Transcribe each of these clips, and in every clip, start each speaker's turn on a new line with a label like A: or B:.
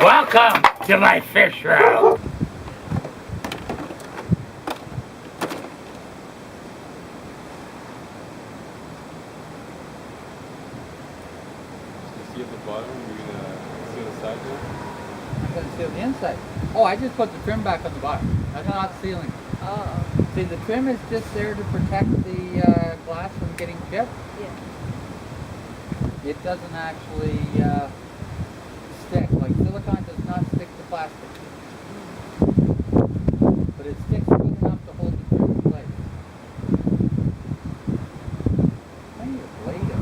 A: Welcome to my fish room.
B: See at the bottom, you're gonna seal the side there?
C: I'm gonna seal the inside. Oh, I just put the trim back on the bottom. That's not sealing.
D: Oh.
C: See, the trim is just there to protect the glass from getting chipped.
D: Yeah.
C: It doesn't actually stick. Like silicone does not stick to plastic. But it sticks good enough to hold the trim in place. Hang your blade up.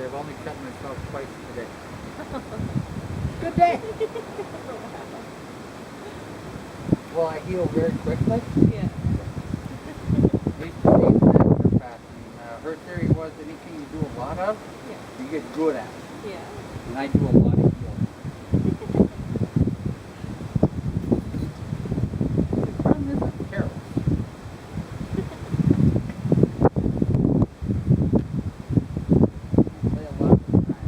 C: I've only cut myself twice today. Good day. Well, I heal very quickly.
D: Yeah.
C: Her theory was anything you do a lot of,
D: Yeah.
C: you get good at.
D: Yeah.
C: And I do a lot of healing. The problem is I'm careless. I play a lot of the time.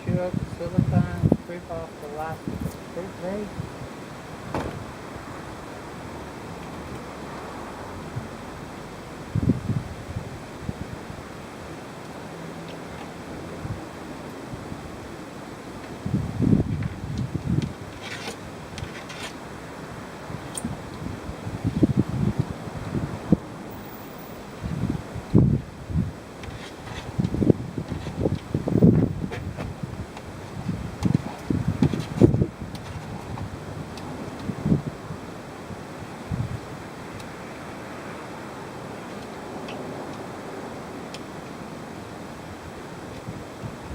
C: Chew out the silicone, scrape off the last of the fruit blade.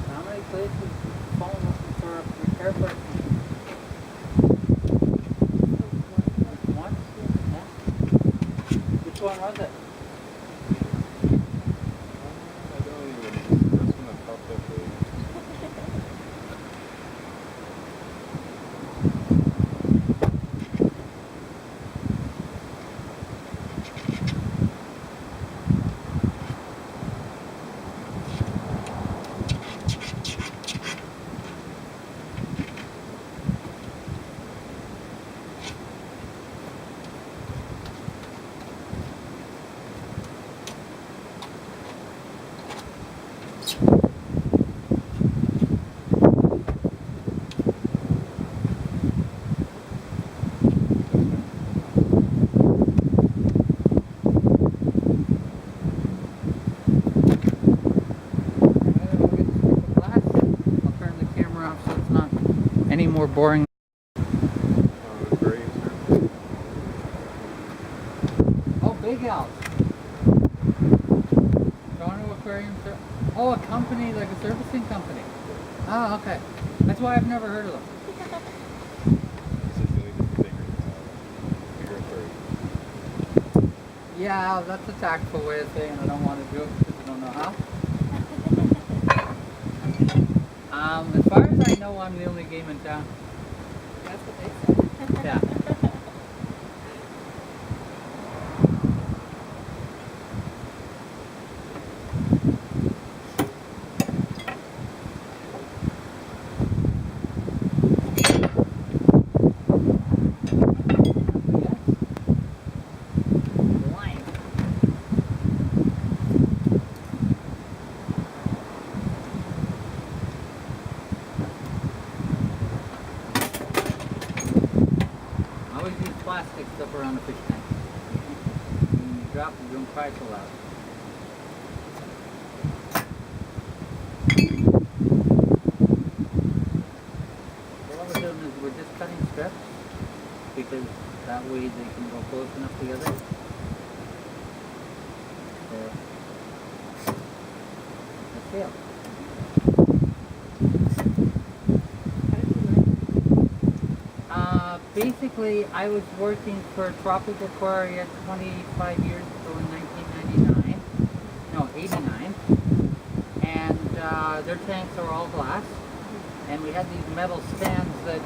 C: How many places phone looking for a repair person? One? Yeah. Which one was it?
B: I don't even, that's when I popped up.
C: Any more boring?
B: Aquarium service.
C: Oh, Big Al's. Toronto Aquarium. Oh, a company, like a servicing company. Oh, okay. That's why I've never heard of them.
B: It's just really just a bigger aquarium.
C: Yeah, that's a tactful way of saying I don't want to do it because I don't know how. As far as I know, I'm the only game in town.
D: That's what they said.
C: Yeah. I always use plastic stuff around the fish tank. When you drop it, you don't cry so loud. What we're doing is we're just cutting strips because that way they can go close enough together. There. That's it. Basically, I was working for Tropical Aquaria 25 years ago in 1999. No, 89. And their tanks are all glass. And we had these metal stands that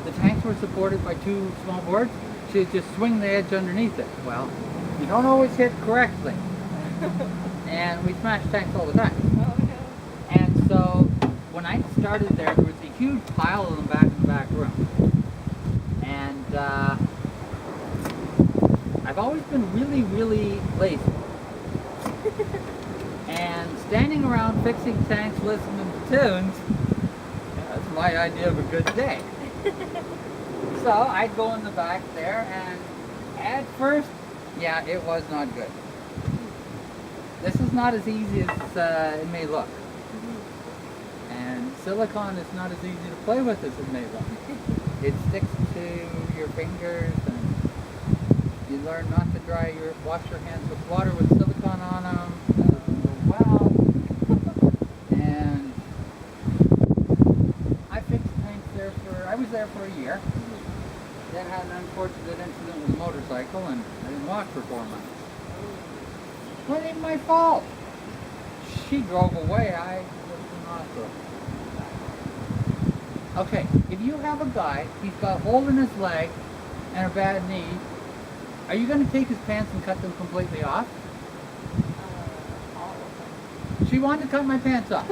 C: the tanks were supported by two small boards. So you just swing the edge underneath it. Well, you don't always hit correctly. And we smashed tanks all the time.
D: Oh no.
C: And so when I started there was a huge pile of them back in the back room. And I've always been really, really lazy. And standing around fixing tanks, listening to tunes, that's my idea of a good day. So I'd go in the back there, and at first, yeah, it was not good. This is not as easy as it may look. And silicone is not as easy to play with as it may look. It sticks to your fingers, and you learn not to wash your hands with water with silicone on them. Well, and I was there for a year. Then had an unfortunate incident with a motorcycle, and I didn't walk for 4 months. Well, it ain't my fault. She drove away. I was in the hospital. Okay, if you have a guy, he's got a hole in his leg and a bad knee, are you going to take his pants and cut them completely off?
D: All of them.
C: She wanted to cut my pants off.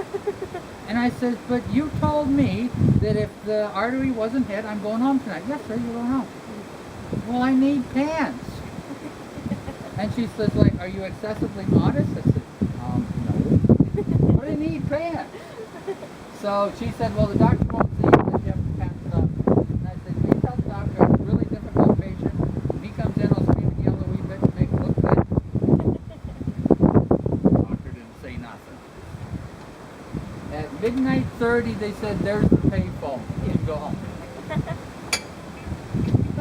C: And I said, but you told me that if the artery wasn't hit, I'm going home tonight. Yes, sir, you're going home. Well, I need pants. And she says, like, are you excessively modest? I said, no. But I need pants. So she said, well, the doctor won't see you unless you have your pants up. And I said, please tell the doctor I'm a really difficult patient. When he comes in, I'll scream and yell a wee bit to make it look good. The doctor didn't say nothing. At midnight 30, they said, there's the payphone. You can go home.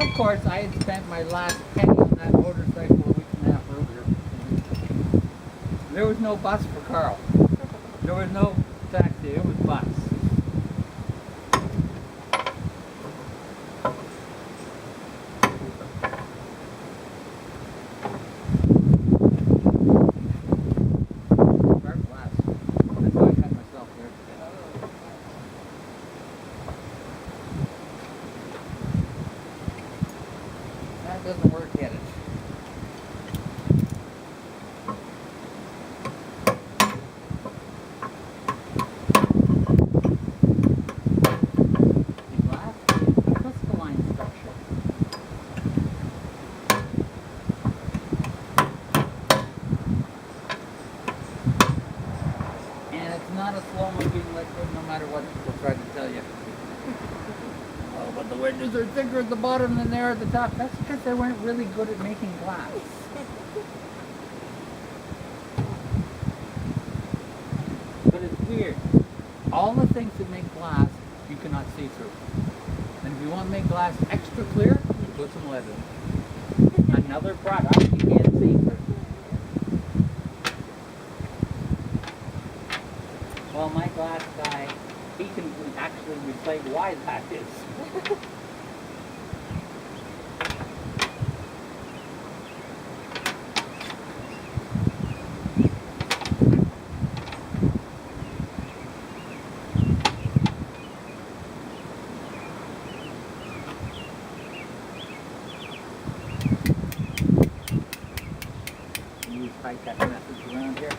C: Of course, I had spent my last penny on that motorcycle a week and a half earlier. There was no bus for Carl. There was no taxi, it was bus. Dark glass. That's why I cut myself there. That doesn't work yet. Not a slow-moving liquid, no matter what people try to tell you. Oh, but the windows are thicker at the bottom than they are at the top. That's because they weren't really good at making glass. But it's weird. All the things that make glass, you cannot see through. And if you want to make glass extra clear, you put some lead in it. Another product you can't see. Well, my glass guy, he can actually relate why that is. Use high-tech methods around here.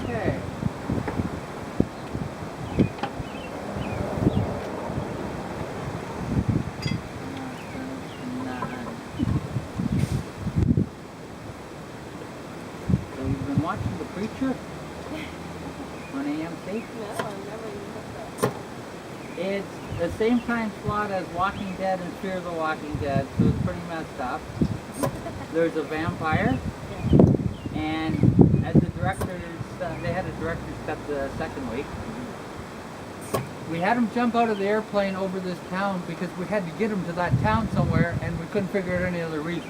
C: Okay. So you've been watching The Preacher on AMC?
D: No, I've never even looked at
C: It's the same time slot as Walking Dead and Fear the Walking Dead, so it's pretty messed up. There's a vampire,
D: Yeah.
C: and as the directors, they had a director's cut the second week. We had him jump out of the airplane over this town because we had to get him to that town somewhere, and we couldn't figure out any other reason.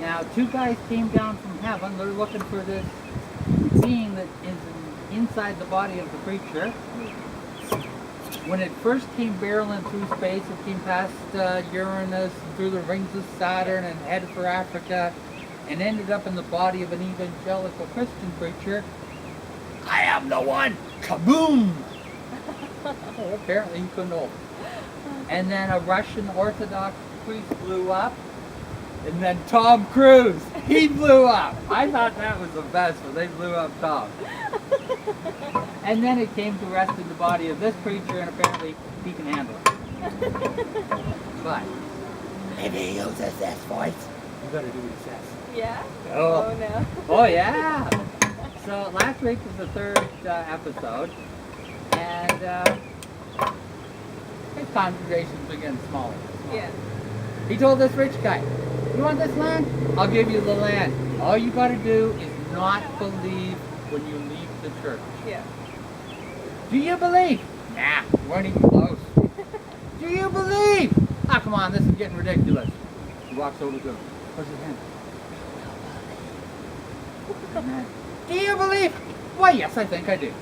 C: Now, two guys came down from heaven. They're looking for this being that is inside the body of the preacher. When it first came barreling through space, it came past Uranus, through the rings of Saturn, and headed for Africa, and ended up in the body of an evangelical Christian preacher. I am the one! Kaboom! Oh, apparently he couldn't hold it. And then a Russian Orthodox priest blew up. And then Tom Cruise, he blew up. I thought that was the best when they blew up Tom. And then it came to rest in the body of this preacher, and apparently he can handle it. But maybe he uses this voice. You gotta do what he says.
D: Yeah?
C: Oh.
D: Oh no.
C: Oh yeah. So last week was the third episode, and his congregation's been getting smaller.
D: Yeah.
C: He told this rich guy, "You want this land? I'll give you the land. All you got to do is not believe when you leave the church."
D: Yeah.
C: Do you believe? Nah, you weren't even close. Do you believe? Ah, come on, this is getting ridiculous. He walks over to him. What's his hand? Do you believe? Why, yes, I think I do.